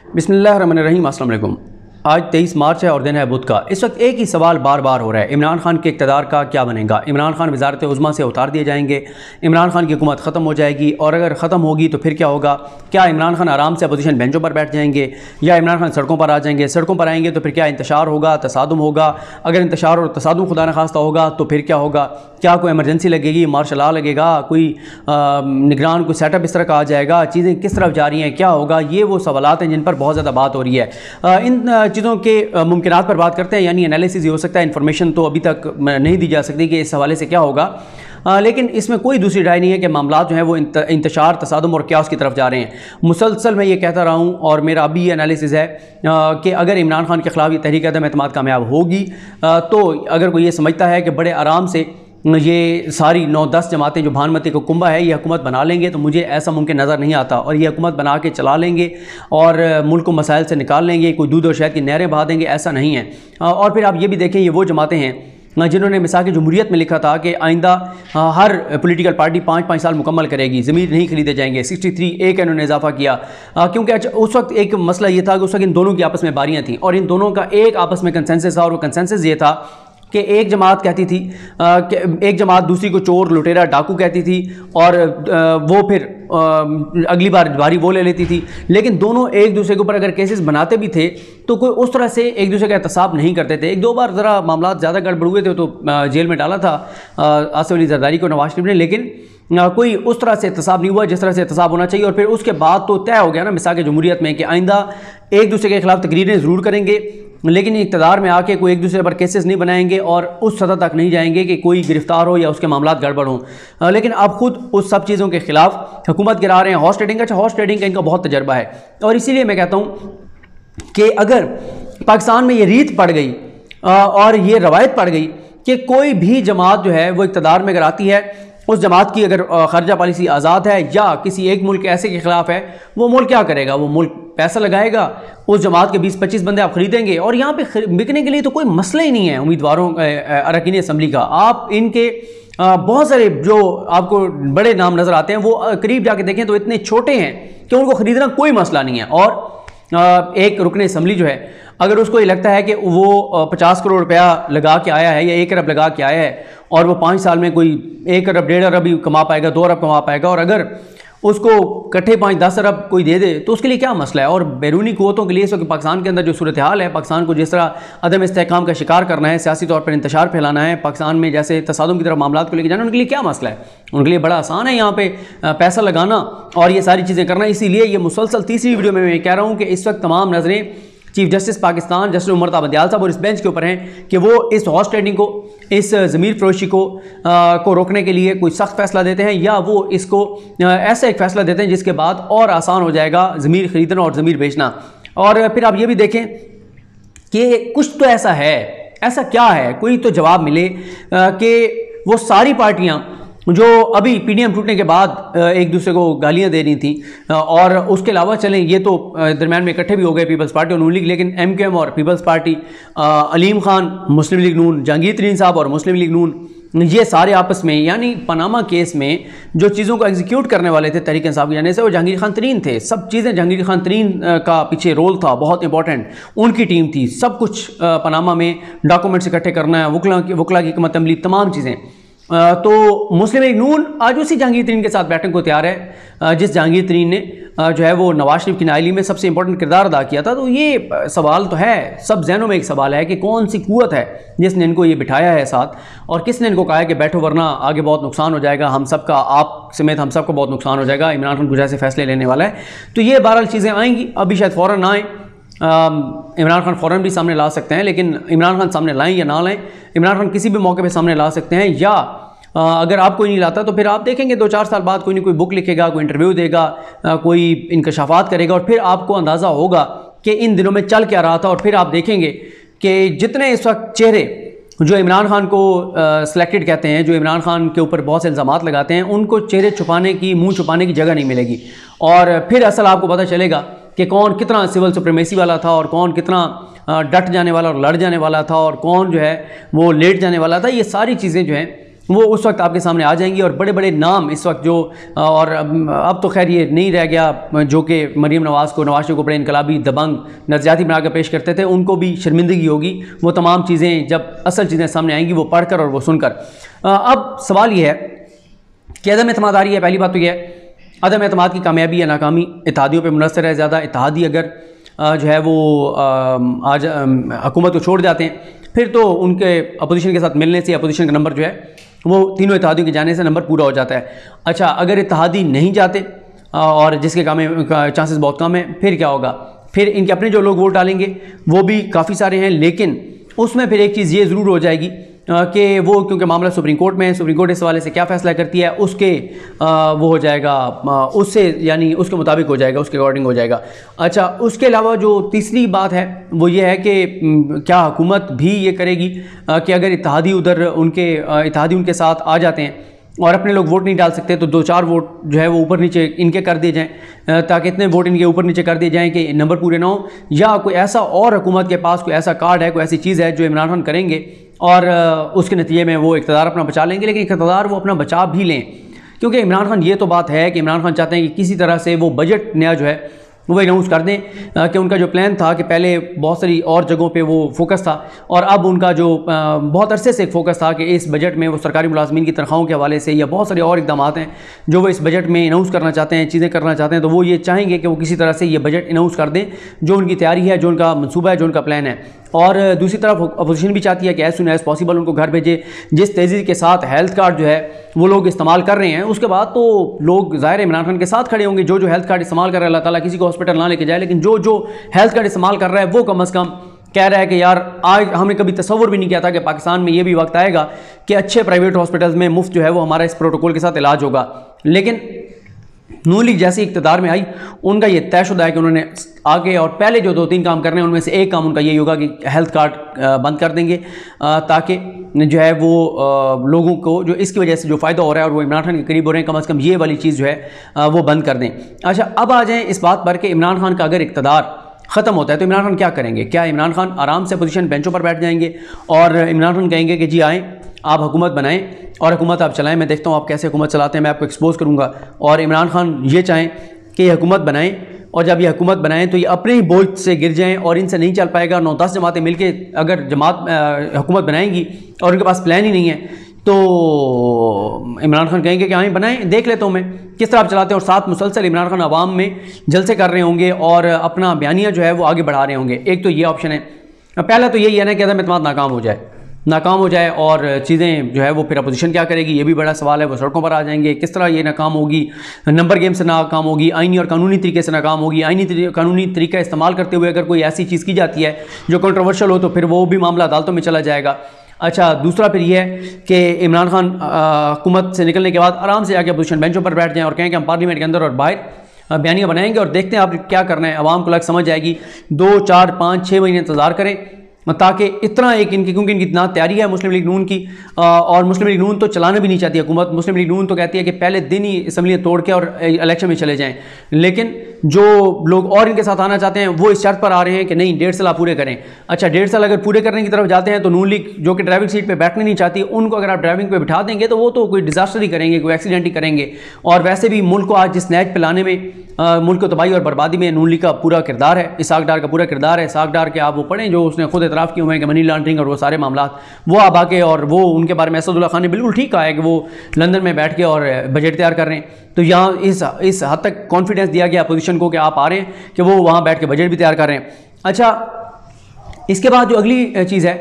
बिस्मिल्लाहिर्रहमानिर्रहीम। अस्सलाम वालेकुम। आज 23 मार्च है और दिन है बुध का। इस वक्त एक ही सवाल बार बार हो रहा है, इमरान खान के इक़्तिदार का क्या बनेगा। इमरान खान वज़ारत उज़्मा से उतार दिए जाएंगे, इमरान खान की हुकूमत ख़त्म हो जाएगी, और अगर ख़त्म होगी तो फिर क्या होगा। क्या इमरान खान आराम से अपोजिशन बेंचों पर बैठ जाएंगे या इमरान खान सड़कों पर आ जाएंगे। सड़कों पर आएंगे तो फिर क्या इंतशार होगा, तसादुम होगा। अगर इंतशार और तसादुम खुदा न खास्ता होगा तो फिर क्या होगा। क्या कोई एमरजेंसी लगेगी, मार्शल लॉ लगेगा, कोई निगरान, कोई सेटअप इस तरह का आ जाएगा, चीज़ें किस तरफ जा रही हैं, क्या होगा। ये वो सवालात हैं जिन पर बहुत ज़्यादा बात हो रही है। इन चीज़ों के मुमकिनात पर बात करते हैं, यानी एनालिसिस ये हो सकता है। इन्फॉर्मेशन तो अभी तक नहीं दी जा सकती कि इस हवाले से क्या होगा, लेकिन इसमें कोई दूसरी राय नहीं है कि मामला जो है वो इंतशार, तसादुम और क्यास की तरफ जा रहे हैं। मुसलसल मैं ये कहता रहा हूँ और मेरा अभी ये एनालिसिस है कि अगर इमरान खान के ख़िलाफ़ ये तहरीक अदम एतमाद कामयाब होगी तो अगर कोई ये समझता है कि बड़े आराम से ये सारी 9-10 जमातें जो भानुमती को कुंभा है ये हुकूमत बना लेंगे, तो मुझे ऐसा मुमकिन नज़र नहीं आता। और ये हुकूमत बना के चला लेंगे और मुल्क को मसाइल से निकाल लेंगे, कोई दूध और शहद की नहरें बहा देंगे, ऐसा नहीं है। और फिर आप ये भी देखें, ये वो जमातें हैं जिन्होंने मिसाक़ जमहूरियत में लिखा था कि आइंदा हर पॉलिटिकल पार्टी 5-5 साल मुकम्मल करेगी, ज़मीन नहीं खरीदे जाएंगे। 63A का इन्होंने इजाफा किया, क्योंकि उस वक्त एक मसला ये था कि उस वक्त इन दोनों की आपस में बारियाँ थीं और इन दोनों का एक आपस में कंसेंसस था, और वो कंसेंसस ये था कि एक जमात कहती थी कि एक जमात दूसरी को चोर, लुटेरा, डाकू कहती थी, और वो फिर अगली बारी वो ले लेती थी। लेकिन दोनों एक दूसरे के ऊपर अगर केसेस बनाते भी थे तो कोई उस तरह से एक दूसरे का एहतसाब नहीं करते थे। 1-2 बार ज़रा मामला ज़्यादा गड़बड़ हुए थे तो जेल में डाला था आसिफ अली जरदारी को नवाज शरीफ ने, लेकिन कोई उस तरह से एहतसाब नहीं हुआ जिस तरह से एहतसाब होना चाहिए। और फिर उसके बाद तो तय हो गया ना मिसाक़ जमहूरियत में कि आइंदा एक दूसरे के खिलाफ तकरीरें ज़रूर करेंगे, लेकिन इक़्तिदार में आके कोई एक दूसरे पर केसेस नहीं बनाएंगे और उस सतह तक नहीं जाएंगे कि कोई गिरफ्तार हो या उसके मामला गड़बड़ हों। लेकिन अब खुद उस सब चीज़ों के खिलाफ हुकूमत गिरा रहे हैं। हॉर्स ट्रेडिंग अच्छा, हॉर्स ट्रेडिंग का इनका बहुत तजर्बा है, और इसीलिए मैं कहता हूँ कि अगर पाकिस्तान में ये रीत पड़ गई और ये रवायत पड़ गई कि कोई भी जमात जो है वो इक़्तिदार में अगर आती है, उस जमात की अगर खारजा पॉलिसी आज़ाद है या किसी एक मुल्क ऐसे के ख़िलाफ़ है, वो मुल्क क्या करेगा, वो मुल्क पैसा लगाएगा, उस जमात के 20-25 बंदे आप ख़रीदेंगे, और यहाँ पे बिकने के लिए तो कोई मसला ही नहीं है उम्मीदवारों अरकान असम्बली का। आप इनके बहुत सारे जो आपको बड़े नाम नज़र आते हैं वो करीब जाके देखें तो इतने छोटे हैं कि उनको ख़रीदना कोई मसला नहीं है। और एक रुकन असम्बली जो है, अगर उसको ये लगता है कि वो 50 करोड़ रुपया लगा के आया है या 1 अरब लगा के आया है और वो 5 साल में कोई 1 अरब 1.5 अरब ही कमा पाएगा, 2 अरब कमा पाएगा, और अगर उसको इकट्ठे 5-10 अरब कोई दे दे तो उसके लिए क्या मसला है। और बैरूनी क़ुव्वतों के लिए इस वक्त पाकिस्तान के अंदर जो सूरत हाल है, पाकिस्तान को जिस तरह अदम इस्तेहकाम का शिकार करना है, सियासी तौर पर इंतशार फैलाना है, पाकिस्तान में जैसे तसादुम की तरफ मामला को लेकर जाना, उनके लिए क्या मसला है। उनके लिए बड़ा आसान है यहाँ पे पैसा लगाना और ये सारी चीज़ें करना। इसीलिए ये मुसलसल तीसरी वीडियो में मैं कह रहा हूँ कि इस वक्त तमाम नज़रें chief justice Pakistan justice Umar Bandial साहब और इस बेंच के ऊपर हैं कि वो इस हॉर्स ट्रेडिंग को, इस ज़मीर फरोशी को रोकने के लिए कोई सख्त फैसला देते हैं, या वो इसको ऐसा एक फ़ैसला देते हैं जिसके बाद और आसान हो जाएगा ज़मीर ख़रीदना और ज़मीर बेचना। और फिर आप ये भी देखें कि कुछ तो ऐसा है, ऐसा क्या है, कोई तो जवाब मिले कि वो सारी पार्टियाँ जो अभी पीडीएम टूटने के बाद एक दूसरे को गालियां दे रही थी, और उसके अलावा चलें ये तो दरम्यान में इकट्ठे भी हो गए पीपल्स पार्टी और नून लीग, लेकिन एमक्यूएम और पीपल्स पार्टी, अलीम खान, मुस्लिम लीग नून, जहांगीर तरीन साहब और मुस्लिम लीग नून, ये सारे आपस में, यानी पनामा केस में जो चीज़ों को एग्जीक्यूट करने वाले थे तहरीक इंसाफ की जाने से, वो जहांगीर खान तरीन थे। सब चीज़ें जहांगीर खान तरीन का पीछे रोल था, बहुत इंपॉर्टेंट, उनकी टीम थी। सब कुछ पनामा में डॉक्यूमेंट्स इकट्ठे करना है, वकला की हिकमत अमली, तमाम चीज़ें। तो मुस्लिम लीग नून आज उसी जहांगीर तरीन के साथ बैठने को तैयार है जिस जहांगीर तरीन ने जो है वो नवाज शरीफ की नाअहली में सबसे इंपॉर्टेंट किरदार अदा किया था। तो ये सवाल तो है, सब जहनों में एक सवाल है कि कौन सी कुव्वत है जिसने इनको ये बिठाया है साथ, और किसने इनको कहा है कि बैठो वरना आगे बहुत नुकसान हो जाएगा, हम सब का, आप समेत हम सब को बहुत नुकसान हो जाएगा, इमरान खान कुछ ऐसे फैसले लेने वाला है। तो ये बहरहाल चीज़ें आएंगी, अभी शायद फ़ौरन ना आए, इमरान खान फ़ौरन भी सामने ला सकते हैं, लेकिन इमरान खान सामने लाएं या ना लाएं, इमरान खान किसी भी मौके पे सामने ला सकते हैं, या अगर आप कोई नहीं लाता तो फिर आप देखेंगे 2-4 साल बाद कोई ना कोई बुक लिखेगा, कोई इंटरव्यू देगा, कोई इंकशाफात करेगा, और फिर आपको अंदाज़ा होगा कि इन दिनों में चल क्या रहा था। और फिर आप देखेंगे कि जितने इस वक्त चेहरे जो इमरान खान को सिलेक्टेड कहते हैं, जो इमरान खान के ऊपर बहुत से इल्ज़ामात लगाते हैं, उनको चेहरे छुपाने की, मुँह छुपाने की जगह नहीं मिलेगी, और फिर असल आपको पता चलेगा कि कौन कितना सिविल सुप्रीमेसी वाला था और कौन कितना डट जाने वाला और लड़ जाने वाला था और कौन जो है वो लेट जाने वाला था। ये सारी चीज़ें जो हैं वो उस वक्त आपके सामने आ जाएंगी। और बड़े बड़े नाम इस वक्त जो, और अब तो खैर ये नहीं रह गया, जो कि मरीम नवाज़ को, नवाज शरीफ को बड़े इनकलाबी दबंग नज़रियाती बनाकर पेश करते थे, उनको भी शर्मिंदगी होगी। वो तमाम चीज़ें जब असल चीज़ें सामने आएंगी वो पढ़कर और वो सुनकर। अब सवाल ये है कि अदम एतमाद आ रही है। पहली बात तो यह है अदम एतमाद की कामयाबी या नाकामी इत्तेहादियों पर मुनहसर है। ज़्यादा इत्तेहादी अगर जो है वो आज हुकूमत को छोड़ जाते हैं, फिर तो उनके अपोजिशन के साथ मिलने से अपोजिशन का नंबर जो है वो तीनों इत्तेहादियों के जाने से नंबर पूरा हो जाता है। अच्छा, अगर इत्तेहादी नहीं जाते और जिसके काम का चांसेस बहुत कम है, फिर क्या होगा? फिर इनके अपने जो लोग वोट डालेंगे वो भी काफ़ी सारे हैं, लेकिन उसमें फिर एक चीज़ ये ज़रूर हो जाएगी कि वो, क्योंकि मामला सुप्रीम कोर्ट में है, सुप्रीम कोर्ट इस हवाले से क्या फ़ैसला करती है उसके वो हो जाएगा, उससे यानी उसके मुताबिक हो जाएगा, उसके अकॉर्डिंग हो जाएगा। अच्छा, उसके अलावा जो तीसरी बात है वो ये है कि क्या हुकूमत भी ये करेगी कि अगर इत्तेहादी उनके साथ आ जाते हैं और अपने लोग वोट नहीं डाल सकते, तो 2-4 वोट जो है वो ऊपर नीचे इनके कर दिए जाएँ, ताकि इतने वोट इनके ऊपर नीचे कर दिए जाएँ कि नंबर पूरे ना हो। या कोई ऐसा और हुकूमत के पास कोई ऐसा कार्ड है, कोई ऐसी चीज़ है जो इमरान खान करेंगे और उसके नतीजे में वो इक़्तिदार अपना बचा लेंगे, लेकिन इक़्तिदार वो अपना बचा भी लें। क्योंकि इमरान खान, ये तो बात है कि इमरान खान चाहते हैं कि किसी तरह से वो बजट नया जो है वो अनाउंस कर दें कि उनका जो प्लान था कि पहले बहुत सारी और जगहों पे वो फोकस था, और अब उनका जो बहुत अरसे से एक फोकस था कि इस बजट में वो सरकारी मुलाजमीन की तनख्वाहों के हवाले से या बहुत सारे और इकदाम हैं जो वो इस बजट में अनाउंस करना चाहते हैं, चीज़ें करना चाहते हैं, तो वो ये चाहेंगे कि वो किसी तरह से ये बजट अनाउंस कर दें, जो उनकी तैयारी है, जो उनका मनसूबा है, जो उनका प्लान है। और दूसरी तरफ अपोजिशन भी चाहती है कि एज सुन एज़ पॉसिबल उनको घर भेजे। जिस तेज़ी के साथ हेल्थ कार्ड जो है वो लोग इस्तेमाल कर रहे हैं, उसके बाद तो लोग ज़ाहिर इमरान खान के साथ खड़े होंगे। जो हेल्थ कार्ड इस्तेमाल कर रहा है, अल्लाह ताला किसी को हॉस्पिटल ना लेके जाए, लेकिन जो हेल्थ कार्ड इस्तेमाल कर रहा है वो कम अज़ कम कह रहा है कि यार, आज हमने कभी तसव्वुर भी नहीं किया था कि पाकिस्तान में ये भी वक्त आएगा कि अच्छे प्राइवेट हॉस्पिटल्स में मुफ्त जो है वो हमारा इस प्रोटोकॉल के साथ इलाज होगा। लेकिन नून लीग जैसी इक़्तिदार में आई, उनका ये तयशुदा है कि उन्होंने आगे और पहले जो 2-3 काम करने हैं उनमें से एक काम उनका यही होगा कि हेल्थ कार्ड बंद कर देंगे, ताकि जो है वो लोगों को जो इसकी वजह से जो फ़ायदा हो रहा है और वो इमरान खान के करीब हो रहे हैं, कम अज़ कम ये वाली चीज़ जो है वो बंद कर दें। अच्छा, अब आ जाएँ इस बात पर कि इमरान खान का अगर इक़्तिदार ख़त्म होता है तो इमरान खान क्या करेंगे? क्या इमरान खान आराम से अपोजिशन बेंचों पर बैठ जाएंगे और इमरान खान कहेंगे कि जी आएँ, आप हुकूमत बनाएं और हुकूमत आप चलाएं, मैं देखता हूँ आप कैसे हुकूमत चलाते हैं, मैं आपको एक्सपोज करूँगा। और इमरान खान ये चाहें कि ये हुकूमत बनाएं, और जब ये हुकूमत बनाएं तो ये अपने ही बोझ से गिर जाएं और इनसे नहीं चल पाएगा। 9-10 जमातें मिलके अगर हुकूमत बनाएंगी और उनके पास प्लान ही नहीं है, तो इमरान खान कहेंगे कि हाँ बनाएं, देख लेता हूँ मैं किस तरह आप चलाते हैं। और साथ मुसलसल इमरान खान अवाम में जलसे कर रहे होंगे और अपना बयानिया जो है वो आगे बढ़ा रहे होंगे। एक तो ये ऑप्शन है। पहला तो यही है ना कि अदम एतमाद नाकाम हो जाए और चीज़ें जो है वो फिर अपोजिशन क्या करेगी, ये भी बड़ा सवाल है। वो सड़कों पर आ जाएंगे, किस तरह ये नाकाम होगी, नंबर गेम से नाकाम होगी, आईनी और कानूनी तरीके से नाकाम होगी। आईनी कानूनी तरीका इस्तेमाल करते हुए अगर कोई ऐसी चीज़ की जाती है जो कंट्रोवर्शियल हो, तो फिर वो भी मामला अदालतों में चला जाएगा। अच्छा, दूसरा फिर यह है कि इमरान खान हुकूमत से निकलने के बाद आराम से जाके अपोजिशन बेंचों पर बैठ जाएँ और कहें कि हम पार्लियामेंट के अंदर और बाहर बयानियाँ बनाएंगे और देखते हैं आप क्या करना है। आवाम को लग समझ जाएगी। 2, 4, 5, 6 महीने इंतज़ार करें, ताकि इतना एक इनकी, क्योंकि इनकी इतना तैयारी है मुस्लिम लीग नून की, और मुस्लिम लीग नून तो चलाना भी नहीं चाहती हुकूमत। मुस्लिम लीग नून तो कहती है कि पहले दिन ही असम्बलियाँ तोड़ के और इलेक्शन में चले जाएं। लेकिन जो लोग और इनके साथ आना चाहते हैं वो इस शर्त पर आ रहे हैं कि नहीं, 1.5 साल आप पूरे करें। अच्छा, 1.5 साल अगर पूरे करने की तरफ जाते हैं तो नून लीग जो कि ड्राइविंग सीट पर बैठने नहीं चाहती, उनको अगर आप ड्राइविंग पर बिठा देंगे तो वो तो कोई डिजास्टर ही करेंगे, कोई एक्सीडेंट ही करेंगे। और वैसे भी मुल्क को आज जिस नहज पर लाने में, मुल्क को तबाही और बर्बादी में नून लीग का पूरा किरदार है, इसाक डार का पूरा किरदार है। इसाक डार के आप वो पढ़ें जो उसने खुद एतराफ़ किए हुए हैं कि मनी लॉन्ड्रिंग और वो सारे मामला, वो आप आके, और वो उनके बारे में असदुल्ला खान ने बिल्कुल ठीक कहा है कि वो लंदन में बैठ के और बजट तैयार कर रहे हैं। तो यहाँ इस हद तक कॉन्फिडेंस दिया गया अपोजिशन को कि आप आ रहे हैं कि वो वहाँ बैठ के बजट भी तैयार कर रहे हैं। अच्छा, इसके बाद जो अगली चीज़ है,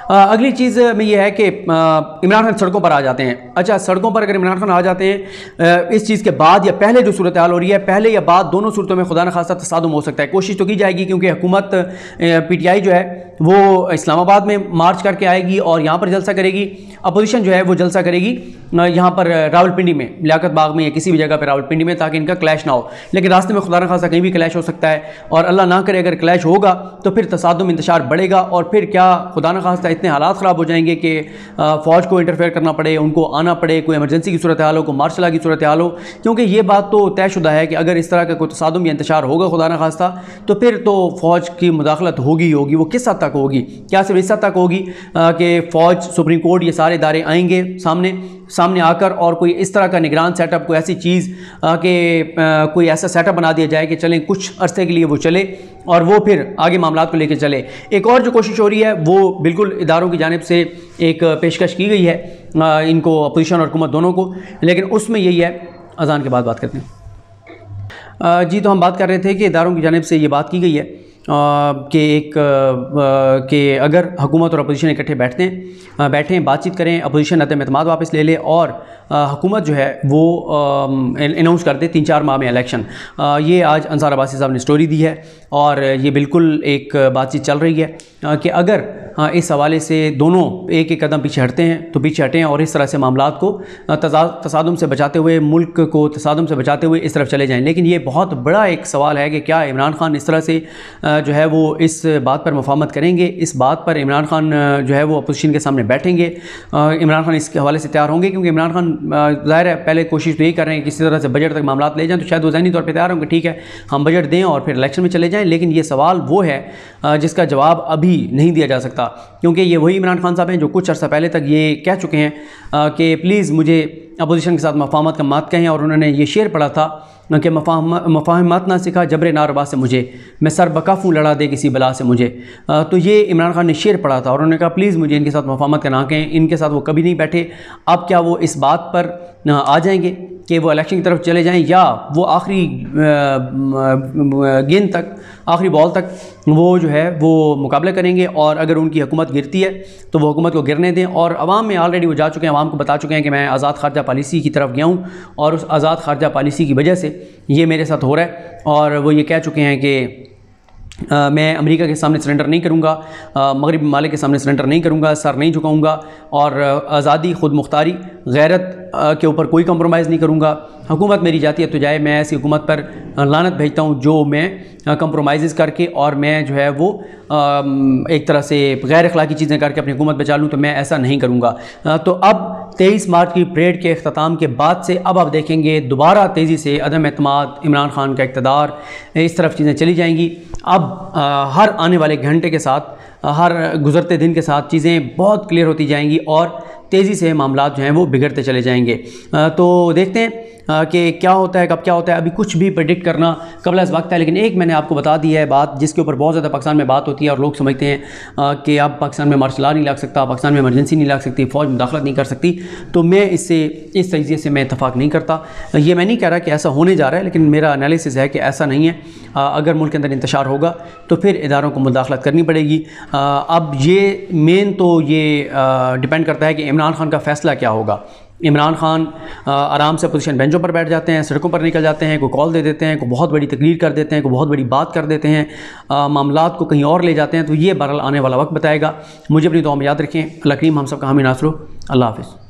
अगली चीज़ में ये है कि इमरान खान सड़कों पर आ जाते हैं। अच्छा, सड़कों पर अगर इमरान खान आ जाते हैं इस चीज़ के बाद या पहले जो सूरत हाल हो रही है, पहले या बाद, दोनों सूरतों में खुदा न खास्ता तसादुम हो सकता है। कोशिश तो की जाएगी क्योंकि हुकूमत PTI जो है वो इस्लामाबाद में मार्च करके आएगी और यहाँ पर जलसा करेगी। अपोजिशन जो है वो जलसा करेगी यहाँ पर रावलपिंडी में, लियाकत बाग में या किसी भी जगह पर रावलपिंडी में, ताकि इनका क्लैश ना हो। लेकिन रास्ते में खुदा न खास्ता कहीं भी क्लैश हो सकता है, और अल्लाह ना करे अगर क्लैश होगा तो फिर तसादुम इंतशार बढ़ेगा और फिर क्या खुदा न खास्ता इतने हालात ख़राब हो जाएंगे कि फ़ौज को इंटरफेयर करना पड़े, उनको आना पड़े, कोई इमरजेंसी की सूरत हाल हो, कोई मार्शल लॉ की सूरत हाल हो। क्योंकि ये बात तो तयशुदा है कि अगर इस तरह का कोई तसादुम या इंतशार होगा खुदा न खास्ता, तो फिर तो फ़ौज की मुदाखलत होगी ही होगी। वो किस हद तक होगी? क्या सिर्फ इस हद तक होगी कि फ़ौज, सुप्रीम कोर्ट, ये सारे इदारे आएंगे सामने आकर और कोई इस तरह का निगरान सेटअप, कोई ऐसी चीज़ कि कोई ऐसा सेटअप बना दिया जाए कि चलें कुछ अरसे के लिए वो चले और वो फिर आगे मामलात को लेकर चले। एक और जो कोशिश हो रही है वो बिल्कुल इदारों की जानिब से एक पेशकश की गई है इनको, अपोजिशन और हुकूमत दोनों को, लेकिन उसमें यही है। अजान के बाद बात करते हैं। जी, तो हम बात कर रहे थे कि इदारों की जानिब से ये बात की गई है कि अगर हुकूमत और अपोजिशन इकट्ठे बैठें, बातचीत करें, अपोजिशन अदम एतमाद वापस ले ले और हुकूमत जो है वो अनाउंस कर दे 3-4 माह में इलेक्शन। ये आज अंसार अब्बासी साहब ने स्टोरी दी है और ये बिल्कुल एक बातचीत चल रही है कि अगर इस हवाले से दोनों एक एक कदम पीछे हटते हैं तो पीछे हटें और इस तरह से मामलात को तसादुम से बचाते हुए, मुल्क को तसादुम से बचाते हुए इस तरफ चले जाएँ। लेकिन ये बहुत बड़ा एक सवाल है कि क्या इमरान खान इस तरह से जो है वो इस बात पर मुफाहमत करेंगे, इस बात पर इमरान खान जो है वो अपोजिशन के सामने बैठेंगे, इमरान खान इसके हवाले से तैयार होंगे? क्योंकि इमरान खान ज़ाहिर है पहले कोशिश तो यही कर रहे हैं किसी तरह से बजट तक मामलात ले जाएं, तो शायद वो ज़हनी तौर पर तैयार होंगे, ठीक है हम बजट दें और फिर इलेक्शन में चले जाएँ। लेकिन ये सवाल वो है जिसका जवाब अभी नहीं दिया जा सकता, क्योंकि ये वही इमरान खान साहब हैं जो कुछ अर्सा पहले तक ये कह चुके हैं कि प्लीज़ मुझे अपोजिशन के साथ मुफाहमत का मत कहें, और उन्होंने ये शेर पढ़ा था कि मुफाहमत ना सिखा जबरे नारबा से मुझे, मैं सर बकाफ़ू लड़ा दे किसी बला से मुझे। तो ये इमरान खान ने शेर पढ़ा था और उन्होंने कहा प्लीज़ मुझे इनके साथ मुफाहमत का ना कहें, इनके साथ वो कभी नहीं बैठे। अब क्या वो इस बात पर आ जाएंगे कि वो इलेक्शन की तरफ चले जाएं, या वो आखिरी गेंद तक, आखिरी बॉल तक वो जो है वो मुकाबला करेंगे, और अगर उनकी हुकूमत गिरती है तो वो हुकूमत को गिरने दें। और अवाम में ऑलरेडी वो जा चुके हैं, अवाम को बता चुके हैं कि मैं आज़ाद खारजा पॉलिसी की तरफ गया हूँ और उस आज़ाद खारजा पॉलिसी की वजह से ये मेरे साथ हो रहा है। और वो ये कह चुके हैं कि मैं अमेरिका के सामने सरेंडर नहीं करूँगा, मगरबी ममालिक के सामने सरेंडर नहीं करूँगा, सर नहीं झुकाऊँगा, और आज़ादी, खुद मुख्तारी, गैरत के ऊपर कोई कंप्रोमाइज़ नहीं करूँगा। हुकूमत मेरी जाती है तो जाए, मैं ऐसी हुकूमत पर लानत भेजता हूँ जो मैं कंप्रोमाइज़ करके और मैं जो है वो एक तरह से गैर अखलाकी चीज़ें करके अपनी हुकूमत बचा लूँ, तो मैं ऐसा नहीं करूँगा। तो अब 23 मार्च की परेड के अख्ताम के बाद से अब आप देखेंगे दोबारा तेज़ी से अदम एतमाद, इमरान खान का इक़्तिदार, इस तरफ चीज़ें चली जाएंगी। अब हर आने वाले घंटे के साथ, हर गुज़रते दिन के साथ चीज़ें बहुत क्लियर होती जाएंगी और तेज़ी से मामलात जो हैं वो बिगड़ते चले जाएंगे। तो देखते हैं कि क्या होता है, कब क्या होता है। अभी कुछ भी प्रेडिक्ट करना कबल अज़ वक्त है, लेकिन एक मैंने आपको बता दी है बात जिसके ऊपर बहुत ज़्यादा पाकिस्तान में बात होती है और लोग समझते हैं कि अब पाकिस्तान में मार्शल लॉ नहीं लग सकता, पाकिस्तान में इमरजेंसी नहीं लग सकती, फ़ौज मुदाखलत नहीं कर सकती। तो मैं इससे, इस तजिए से मैं इत्तफाक नहीं करता। ये मैं नहीं कह रहा कि ऐसा होने जा रहा है, लेकिन मेरा एनालिसिस है कि ऐसा नहीं है। अगर मुल्क के अंदर इंतशार होगा तो फिर इदारों को मुदाखलत करनी पड़ेगी। अब ये मेन तो ये डिपेंड करता है कि इमरान खान का फ़ैसला क्या होगा। इमरान खान आराम से अपोजिशन बेंचों पर बैठ जाते हैं, सड़कों पर निकल जाते हैं, कोई कॉल दे देते हैं, कोई बहुत बड़ी तकरीर कर देते हैं, कोई बहुत बड़ी बात कर देते हैं, मामलात को कहीं और ले जाते हैं, तो ये बहरहाल आने वाला वक्त बताएगा। मुझे अपनी दुआ में याद रखें। अल्लाह करीम हम सब का हामी नासर हो। अल्लाह हाफ़िज़।